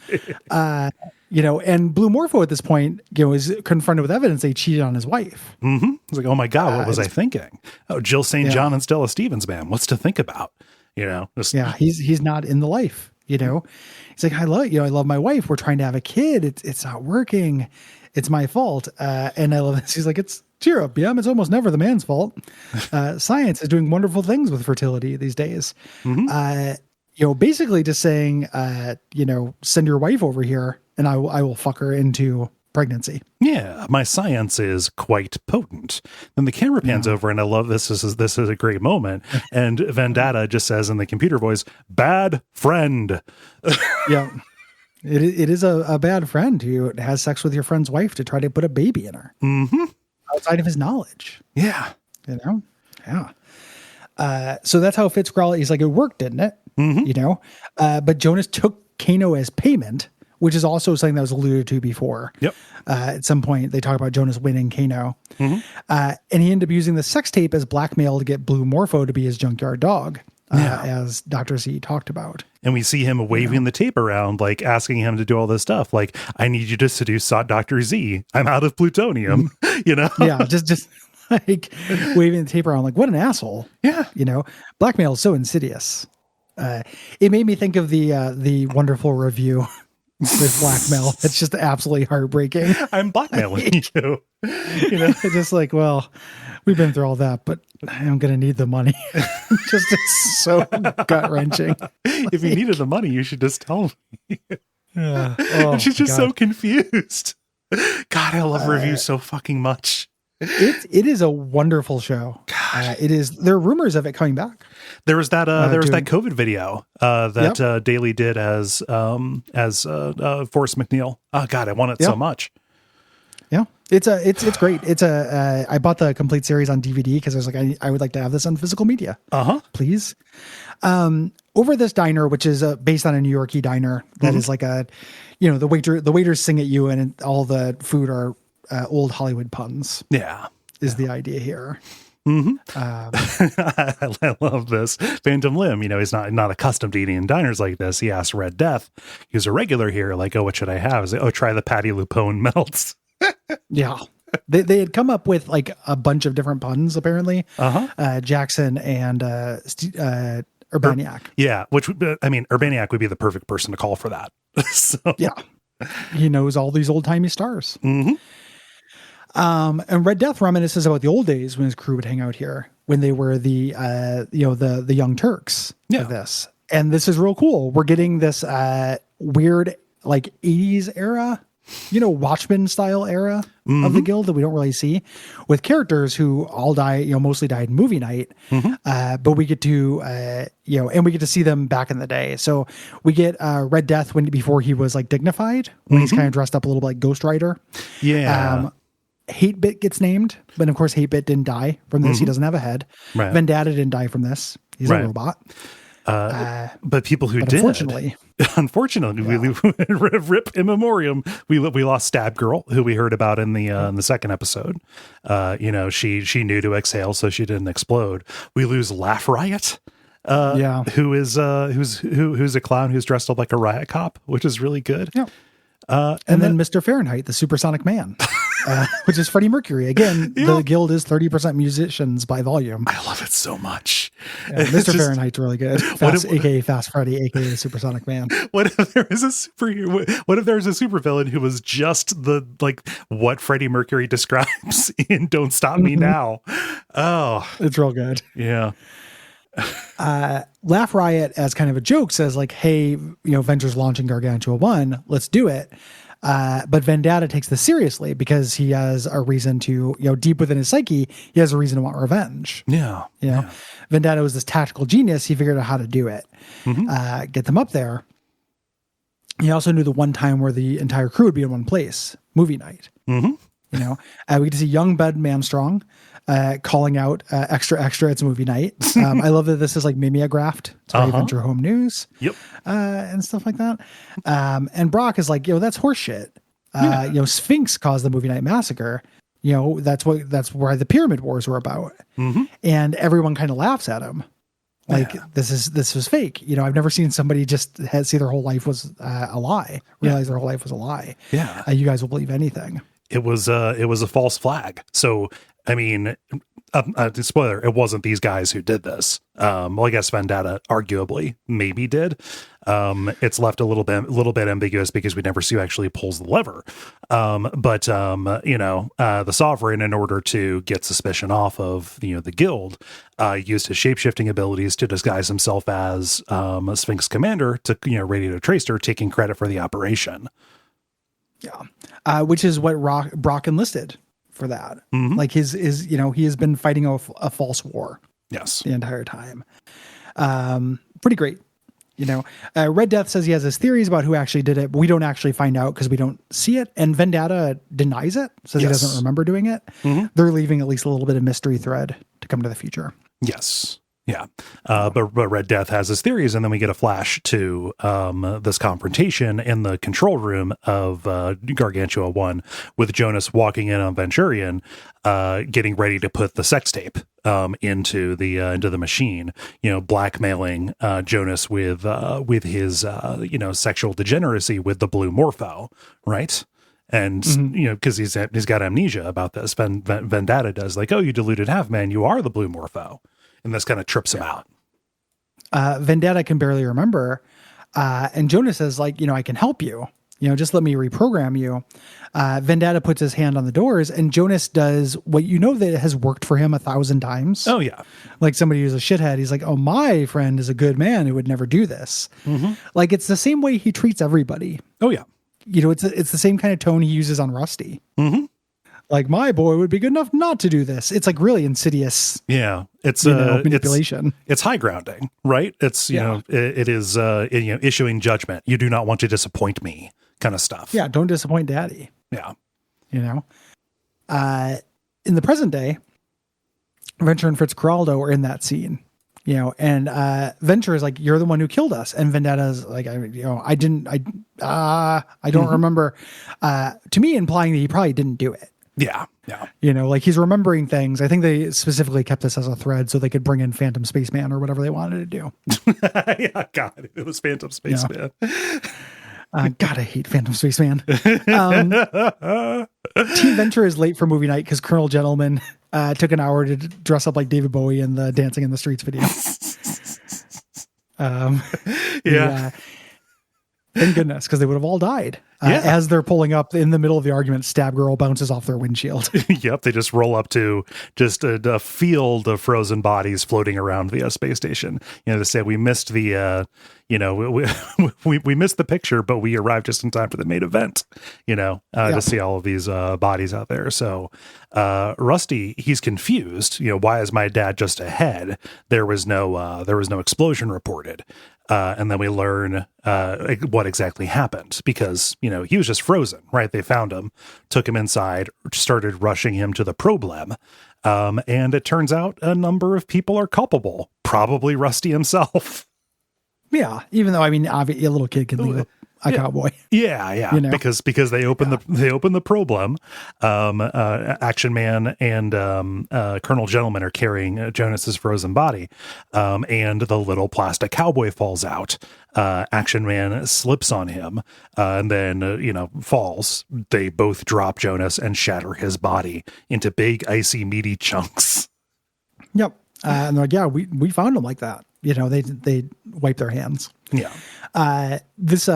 And Blue Morpho at this point, is confronted with evidence they cheated on his wife. Mm-hmm. It's like, oh my God, what was I thinking? Oh, Jill St. John and Stella Stevens, man. What's to think about? He's not in the life, He's like, I love my wife. We're trying to have a kid. It's not working. It's my fault. And I love this. He's like, cheer up, BM. It's almost never the man's fault. Science is doing wonderful things with fertility these days. Mm-hmm. Basically just saying, send your wife over here and I will fuck her into pregnancy. Yeah, my science is quite potent. Then the camera pans over, and I love this. This is a great moment. And Vendetta just says in the computer voice, "Bad friend." Yeah, it is a bad friend who has sex with your friend's wife to try to put a baby in her outside of his knowledge. Yeah, yeah. So that's how Fitzcarraldo. He's like, it worked, didn't it? Mm-hmm. But Jonas took Kano as payment, which is also something that was alluded to before. Yep. At some point, they talk about Jonas winning Kano. Mm-hmm. And he ended up using the sex tape as blackmail to get Blue Morpho to be his junkyard dog, as Dr. Z talked about. And we see him waving the tape around, like asking him to do all this stuff. Like, I need you to seduce Dr. Z. I'm out of plutonium, Yeah, just like waving the tape around like, what an asshole. Yeah. Blackmail is so insidious. It made me think of the wonderful review with blackmail. It's just absolutely heartbreaking. I'm blackmailing you. It's just like, well, we've been through all that, but I'm going to need the money. Just it's so gut wrenching. If you needed the money, you should just tell me. Yeah. And she's just so confused. God, I love reviews so fucking much. It is a wonderful show. It is. There are rumors of it coming back. There was that that COVID video that Daly did as Forrest McNeil. Oh God, I want it so much. Yeah, it's great. I bought the complete series on DVD because I was like, I would like to have this on physical media. Uh-huh. Please. over this diner, which is based on a New Yorkie diner that is like a, the waiters sing at you and all the food are old Hollywood puns. Yeah. Is the idea here. I love this. Phantom Limb, he's not accustomed to eating in diners like this. He asks Red Death, who's a regular here, like, oh, what should I have? He's like, oh, try the Patty Lupone melts. Yeah. They had come up with like a bunch of different puns, apparently. Jackson and Urbaniak. Yeah, which, Urbaniak would be the perfect person to call for that. So. Yeah. He knows all these old-timey stars. And Red Death reminisces about the old days when his crew would hang out here, when they were the Young Turks of this. And this is real cool. We're getting this weird like 80s era, Watchmen style era of the guild that we don't really see, with characters who all die, mostly died in movie night. But we get to, and we get to see them back in the day. So we get Red Death before he was like dignified, when he's kind of dressed up a little bit like Ghost Rider. Yeah. Hatebit gets named, but of course Hatebit didn't die from this. He doesn't have a head. Right. Vendetta didn't die from this. He's a robot. But people who did, unfortunately, we rip in memoriam. We lost Stab Girl, who we heard about in the second episode. She knew to exhale, so she didn't explode. We lose Laugh Riot. Who's a clown who's dressed up like a riot cop, which is really good. Yeah. And then Mr. Fahrenheit, the supersonic man, which is Freddie Mercury. Again, the guild is 30% musicians by volume. I love it so much. Yeah, Mr. Fahrenheit's really good. AKA Fast Freddy, AKA the supersonic man. What if there is a supervillain who was just what Freddie Mercury describes in Don't Stop Me Now? Oh, it's real good. Yeah. Laugh Riot, as kind of a joke, says like, hey, Venture's launching Gargantua 1, let's do it. But Vendetta takes this seriously because he has a reason to, deep within his psyche, he has a reason to want revenge. Yeah. Vendetta was this tactical genius. He figured out how to do it, get them up there. He also knew the one time where the entire crew would be in one place, movie night. We get to see young Bud Manstrong calling out extra, it's movie night. I love that this is like mimeographed to Adventure Home News. Yep. And stuff like that. And Brock is like, that's horseshit. Sphinx caused the movie night massacre. That's where the Pyramid Wars were about. And everyone kind of laughs at him. Like, this was fake. I've never seen somebody just see their whole life was a lie, realize their whole life was a lie. Yeah. You guys will believe anything. It was a false flag. So, spoiler, it wasn't these guys who did this. I guess Vendetta arguably maybe did. It's left a little bit ambiguous because we never see who actually pulls the lever. But the Sovereign, in order to get suspicion off of the guild, used his shape-shifting abilities to disguise himself as a Sphinx commander to Radio Tracer, taking credit for the operation. Yeah. Which is what Brock enlisted for that. Like his he has been fighting a false war. Yes. The entire time. Pretty great. Red Death says he has his theories about who actually did it, but we don't actually find out because we don't see it. And Vendetta denies it, says he doesn't remember doing it. They're leaving at least a little bit of mystery thread to come to the future. Yes. Yeah. But Red Death has his theories, and then we get a flash to this confrontation in the control room of Gargantua 1 with Jonas walking in on Venturion, getting ready to put the sex tape into the machine, blackmailing Jonas with his sexual degeneracy with the blue morpho, right? And because he's got amnesia about this. Vendetta does, like, oh, you deluded half man, you are the blue morpho. And this kind of trips him out. Vendetta can barely remember. And Jonas says, like, I can help you. Just let me reprogram you. Vendetta puts his hand on the doors, and Jonas does what that has worked for him 1,000 times. Oh, yeah. Like somebody who's a shithead. He's like, oh, my friend is a good man who would never do this. Like, it's the same way he treats everybody. Oh, yeah. It's the same kind of tone he uses on Rusty. Like, my boy would be good enough not to do this. It's like really insidious. Yeah. It's manipulation. It's high grounding, right? It's, it is, issuing judgment. You do not want to disappoint me kind of stuff. Yeah. Don't disappoint daddy. Yeah. In the present day, Venture and Fitzcarraldo are in that scene. and Venture is like, you're the one who killed us. And Vendetta's like, I don't remember, to me implying that he probably didn't do it. Yeah. Like he's remembering things. I think they specifically kept this as a thread so they could bring in Phantom Spaceman or whatever they wanted to do. Yeah, God, it was Phantom Spaceman. God, I hate Phantom Spaceman. Team Venture is late for movie night because Colonel Gentleman took an hour to dress up like David Bowie in the Dancing in the Streets video. Yeah. Thank goodness, because they would have all died. As they're pulling up in the middle of the argument, Stab Girl bounces off their windshield. Yep, they just roll up to just a field of frozen bodies floating around the space station. To say we missed the, we missed the picture, but we arrived just in time for the main event. To see all of these bodies out there. So Rusty, he's confused. Why is my dad just ahead? There was no explosion reported. And then we learn what exactly happened because, he was just frozen, right? They found him, took him inside, started rushing him to the problem. And it turns out a number of people are culpable, probably Rusty himself. Yeah, even though, a little kid can leave a cowboy. Yeah. Because they open the problem. Action Man and Colonel Gentleman are carrying Jonas's frozen body, and the little plastic cowboy falls out. Action Man slips on him, and then falls. They both drop Jonas and shatter his body into big, icy, meaty chunks. Yep, and they're like, yeah, we found him like that. They wipe their hands. Yeah. This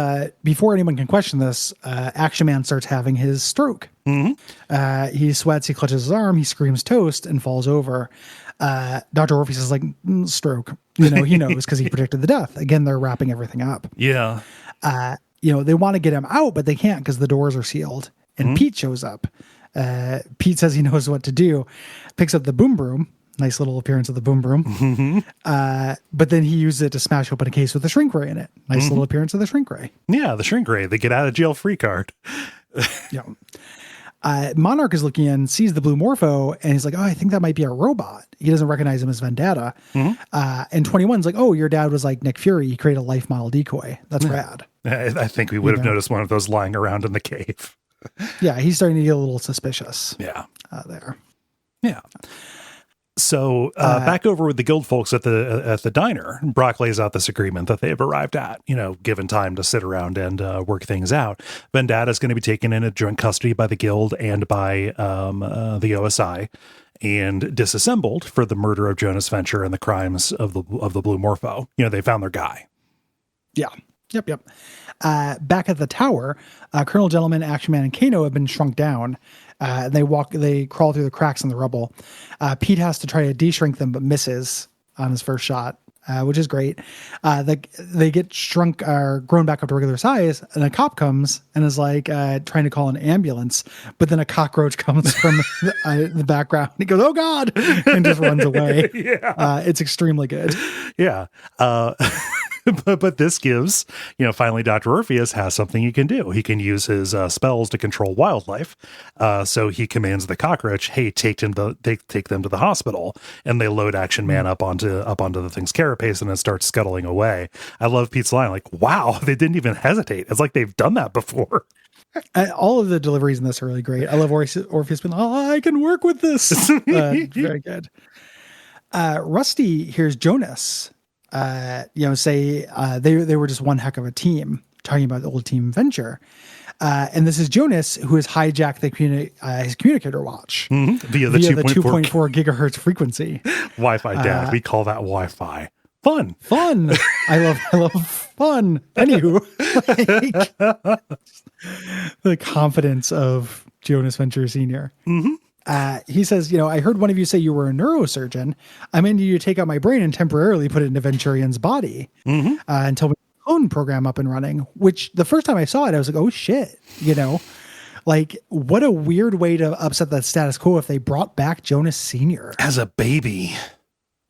before anyone can question this, Action Man starts having his stroke. Mm-hmm. He sweats, he clutches his arm, he screams toast and falls over. Dr. Orpheus is like, stroke. He knows because he predicted the death. Again, they're wrapping everything up. Yeah. They want to get him out, but they can't because the doors are sealed. And Pete shows up. Pete says he knows what to do, picks up the boom broom. Nice little appearance of the boom broom. Mm-hmm. But then he used it to smash open a case with a shrink ray in it. Nice little appearance of the shrink ray. Yeah, the shrink ray, the get out of jail free card. Yeah. Monarch is looking in, sees the blue morpho, and he's like, oh, I think that might be a robot. He doesn't recognize him as Vendetta. And 21's like, oh, your dad was like Nick Fury. He created a life model decoy. That's rad. I think we would have noticed one of those lying around in the cave. Yeah, he's starting to get a little suspicious. Yeah. There. Yeah. So back over with the guild folks at the diner, Brock lays out this agreement that they've arrived at, given time to sit around and work things out. Vendetta is going to be taken into joint custody by the guild and by the OSI and disassembled for the murder of Jonas Venture and the crimes of the Blue Morpho. They found their guy. Yeah. Yep. Back at the tower, Colonel Gentleman, Action Man, and Kano have been shrunk down. They crawl through the cracks in the rubble. Pete has to try to de-shrink them, but misses on his first shot, which is great. They get shrunk or grown back up to regular size, and a cop comes and is like trying to call an ambulance, but then a cockroach comes from the background. He goes, "Oh God!" and just runs away. Yeah, it's extremely good. Yeah. But this gives, finally Dr. Orpheus has something he can do. He can use his spells to control wildlife. So he commands the cockroach, hey, take them to the hospital. And they load Action Man up onto the thing's carapace and it starts scuttling away. I love Pete's line, like, wow, they didn't even hesitate. It's like they've done that before. All of the deliveries in this are really great. I love Orpheus being like, oh, I can work with this. Very good. Rusty hears Jonas say they were just one heck of a team, talking about the old Team Venture. And this is Jonas, who has hijacked his communicator watch via the 2.4 gigahertz frequency. Wi-Fi, Dad. We call that Wi-Fi. Fun. I love fun. Anywho, the confidence of Jonas Venture Sr. He says, I heard one of you say you were a neurosurgeon. I'm into you to take out my brain and temporarily put it into Venturian's body until we get the clone program up and running, which the first time I saw it, I was like, oh shit, like what a weird way to upset that status quo if they brought back Jonas Sr. as a baby.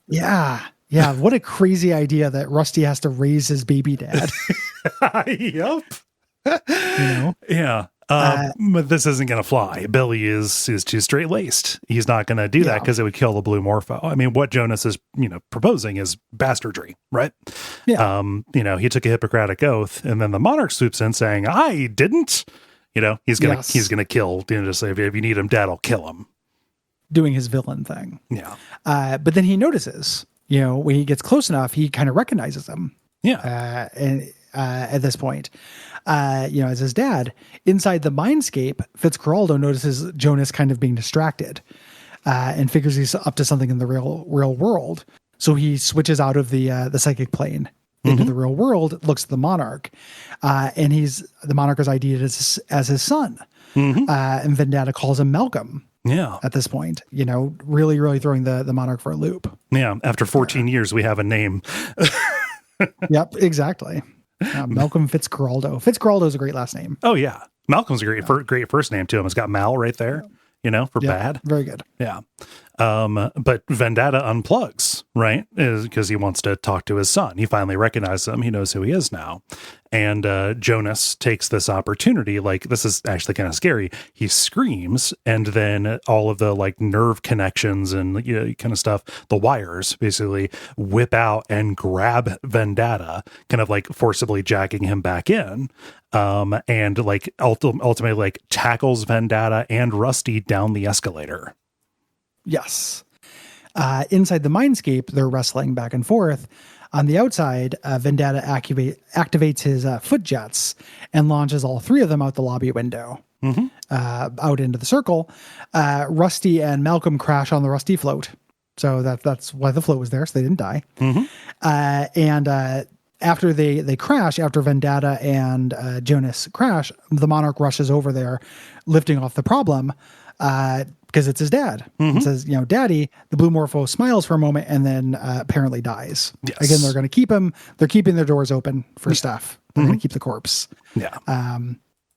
Yeah. What a crazy idea that Rusty has to raise his baby dad. Yep. Yeah. But this isn't going to fly. Billy is too straight laced. He's not going to do that because it would kill the blue morpho. I mean, what Jonas is proposing is bastardry, right? Yeah. He took a Hippocratic oath, and then the monarch swoops in saying, "I didn't." He's gonna kill. Just say, if you need him dead, I'll kill him. Doing his villain thing. Yeah. But then he notices, when he gets close enough, he kind of recognizes him. Yeah. And at this point, as his dad, inside the mindscape, Fitzcarraldo notices Jonas kind of being distracted, and figures he's up to something in the real world. So he switches out of the psychic plane into the real world, looks at the monarch, and the monarch is ID'd as his son. And Vendetta calls him Malcolm. Yeah. At this point, really, really throwing the monarch for a loop. Yeah. After 14 years, we have a name. Yep, exactly. Malcolm Fitzcarraldo. Fitzcarraldo is a great last name. Oh yeah. Malcolm's a great first name too. It's got Mal right there, for bad. Very good. Yeah. But Vendetta unplugs, right? Because he wants to talk to his son. He finally recognizes him. He knows who he is now. And Jonas takes this opportunity. Like, this is actually kind of scary. He screams, and then all of the nerve connections and kind of stuff, the wires basically whip out and grab Vendetta, kind of forcibly jacking him back in. And ultimately tackles Vendetta and Rusty down the escalator. Yes. Inside the mindscape, they're wrestling back and forth. On the outside, Vendetta activates his foot jets and launches all three of them out the lobby window, out into the circle. Rusty and Malcolm crash on the Rusty float. So that's why the float was there, so they didn't die. And after they crash, after Vendetta and Jonas crash, the monarch rushes over there, lifting off the problem, because it's his dad. It says, Daddy. The blue morpho smiles for a moment and then apparently dies. Yes. Again, they're going to keep him. They're keeping their doors open for stuff. They're going to keep the corpse. Yeah.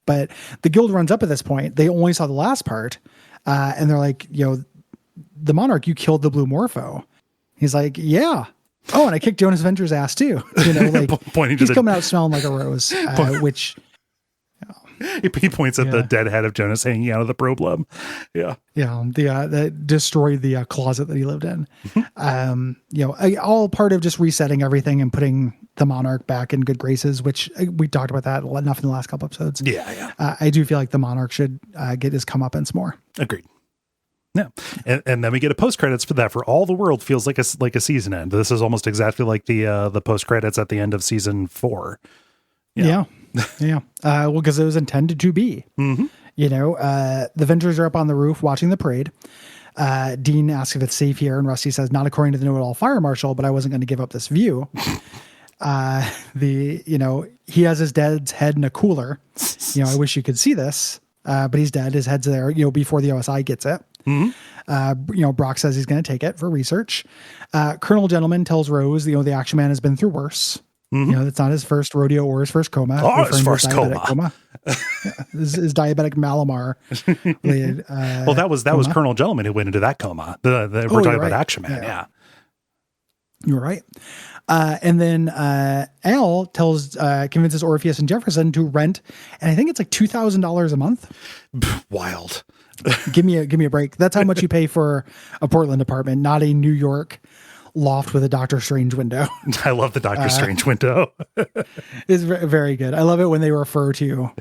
But the guild runs up at this point. They only saw the last part. And they're like, the monarch, you killed the blue morpho. He's like, yeah. Oh, and I kicked Jonas Venture's ass too. Pointing he's coming out smelling like a rose, which... He points at the dead head of Jonas hanging out of the problem. Yeah. Yeah. That destroyed the closet that he lived in. All part of just resetting everything and putting the monarch back in good graces, which we talked about that enough in the last couple episodes. Yeah. I do feel like the monarch should get his comeuppance more. Agreed. Yeah. And then we get a post credits for that. For all the world feels like a season end. This is almost exactly like the post credits at the end of season 4. Yeah. Well, because it was intended to be. The Ventures are up on the roof watching the parade. Dean asks if it's safe here, and Rusty says, not according to the know-it-all fire marshal, but I wasn't going to give up this view. He has his dad's head in a cooler. I wish you could see this, but he's dead. His head's there, before the OSI gets it. Brock says he's going to take it for research. Colonel Gentleman tells Rose, the Action Man has been through worse. It's not his first rodeo or his first coma. Oh, his first coma. His diabetic Malamar. Well, that was Colonel Gentleman who went into that coma. We're talking about Action Man. Yeah. You're right. And then Al convinces Orpheus and Jefferson to rent, and I think it's $2,000 a month. Wild. Give me a break. That's how much you pay for a Portland apartment, not a New York loft with a Doctor Strange window. I love the Doctor Strange window. It's very good. I love it when they refer to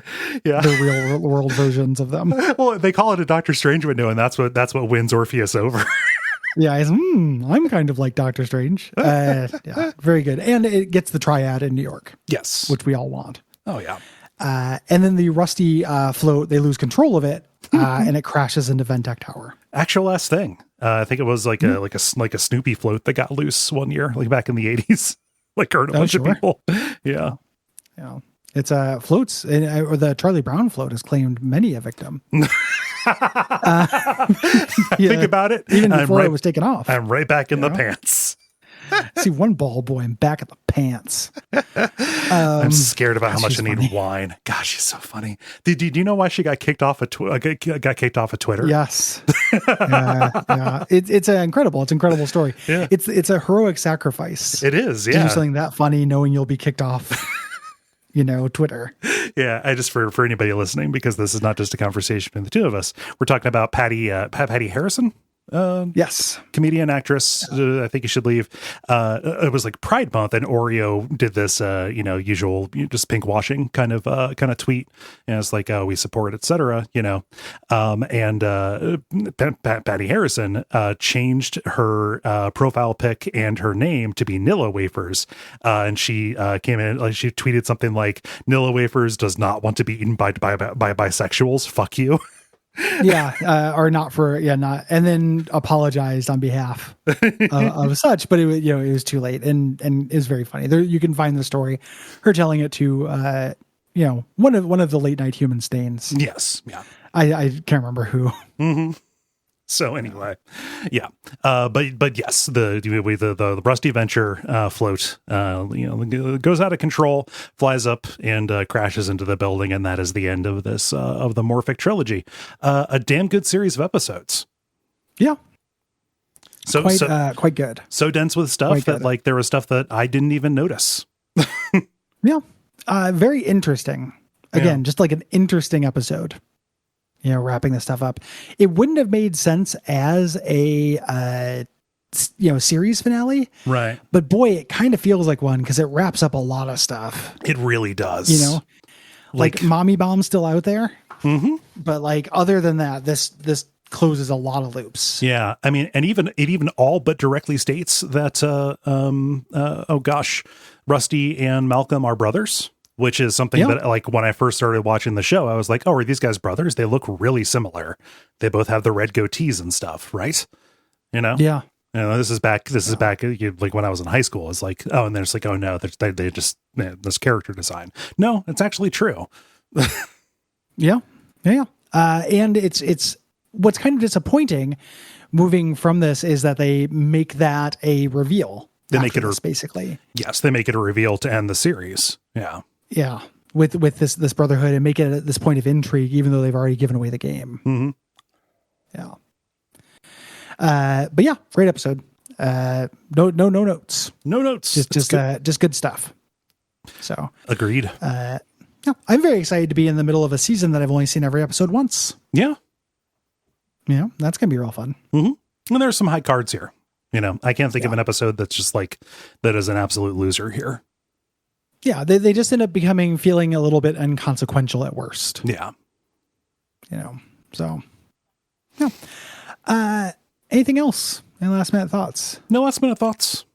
the real world versions of them. Well, they call it a Doctor Strange window, and that's what wins Orpheus over. Yeah, I'm kind of like Doctor Strange. Very good. And it gets the triad in New York. Yes. Which we all want. Oh, yeah. And then the Rusty float, they lose control of it, and it crashes into VenTech Tower. Actual last thing. I think it was like a Snoopy float that got loose one year, back in the 80s. Hurt a bunch of people. Yeah. Yeah. It's floats, or the Charlie Brown float has claimed many a victim. Think about it. Even before it was taken off. I'm right back in the pants. See one ball boy, I'm back at the pants. I'm scared about how much I need wine. Gosh, she's so funny. Do you know why she got kicked off of Twitter? Yes. It's incredible. It's an incredible story. Yeah. It's a heroic sacrifice. It is. To do something that funny, knowing you'll be kicked off. Twitter. Yeah, I just for anybody listening, because this is not just a conversation between the two of us. We're talking about Patty Harrison. Yes, comedian, actress. I think you should leave. It was like Pride Month, and Oreo did this, usual just pink washing kind of tweet, and it's like, we support, etc. And Patty Harrison changed her profile pic and her name to be Nilla Wafers, and she came in, like, she tweeted something like, "Nilla Wafers does not want to be eaten by bisexuals. Fuck you." Yeah, or not for not, and then apologized on behalf of such, but it was too late, and it was very funny. There, you can find the story, her telling it to one of the late night human stains. Yes, yeah, I can't remember who. Mm-hmm. So anyway, yeah, but yes, the Rusty Venture float, goes out of control, flies up, and crashes into the building, and that is the end of this of the Morphic Trilogy. A damn good series of episodes. Yeah, so quite good. So dense with stuff that like there was stuff that I didn't even notice. Yeah, very interesting. Again, just like an interesting episode. Wrapping this stuff up. It wouldn't have made sense as a series finale, right? But boy, it kind of feels like one, because it wraps up a lot of stuff. It really does. Like Mommy Bomb's still out there, mm-hmm. but like other than that, this closes a lot of loops. Yeah, I mean, and it even all but directly states that Rusty and Malcolm are brothers. Which is something that, like, when I first started watching the show, I was like, oh, are these guys brothers? They look really similar. They both have the red goatees and stuff, right? Yeah. This is back like when I was in high school. It's like, oh, and there's like, oh no, they just, this character design. No, it's actually true. Yeah. And it's what's kind of disappointing moving from this is that they make that a reveal. They make it basically. Yes, they make it a reveal to end the series. Yeah. Yeah, with this brotherhood, and make it at this point of intrigue, even though they've already given away the game. Mm-hmm. Yeah. But yeah, great episode. No notes. No notes. Just good stuff. So agreed. Yeah, I'm very excited to be in the middle of a season that I've only seen every episode once. Yeah. That's gonna be real fun. Mm-hmm. And there's some high cards here. I can't think of an episode that's just like that is an absolute loser here. Yeah, they just end up feeling a little bit inconsequential at worst. Yeah. So. Yeah. Anything else? Any last minute thoughts? No last minute thoughts.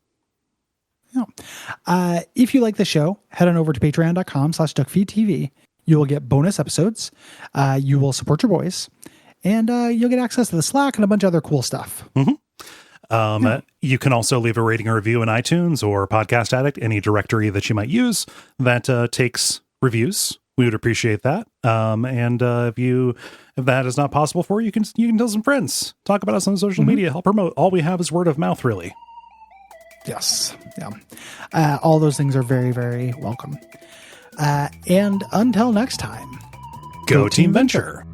No. If you like the show, head on over to patreon.com/Duckfeed.tv. You will get bonus episodes. You will support your boys, and you'll get access to the Slack and a bunch of other cool stuff. Mm-hmm. You can also leave a rating or review in iTunes or Podcast Addict, any directory that you might use that takes reviews. We would appreciate that. And if that is not possible for you, you can tell some friends, talk about us on social media, help promote. All we have is word of mouth, really. Yes. Yeah. All those things are very, very welcome. And until next time, go Team Venture.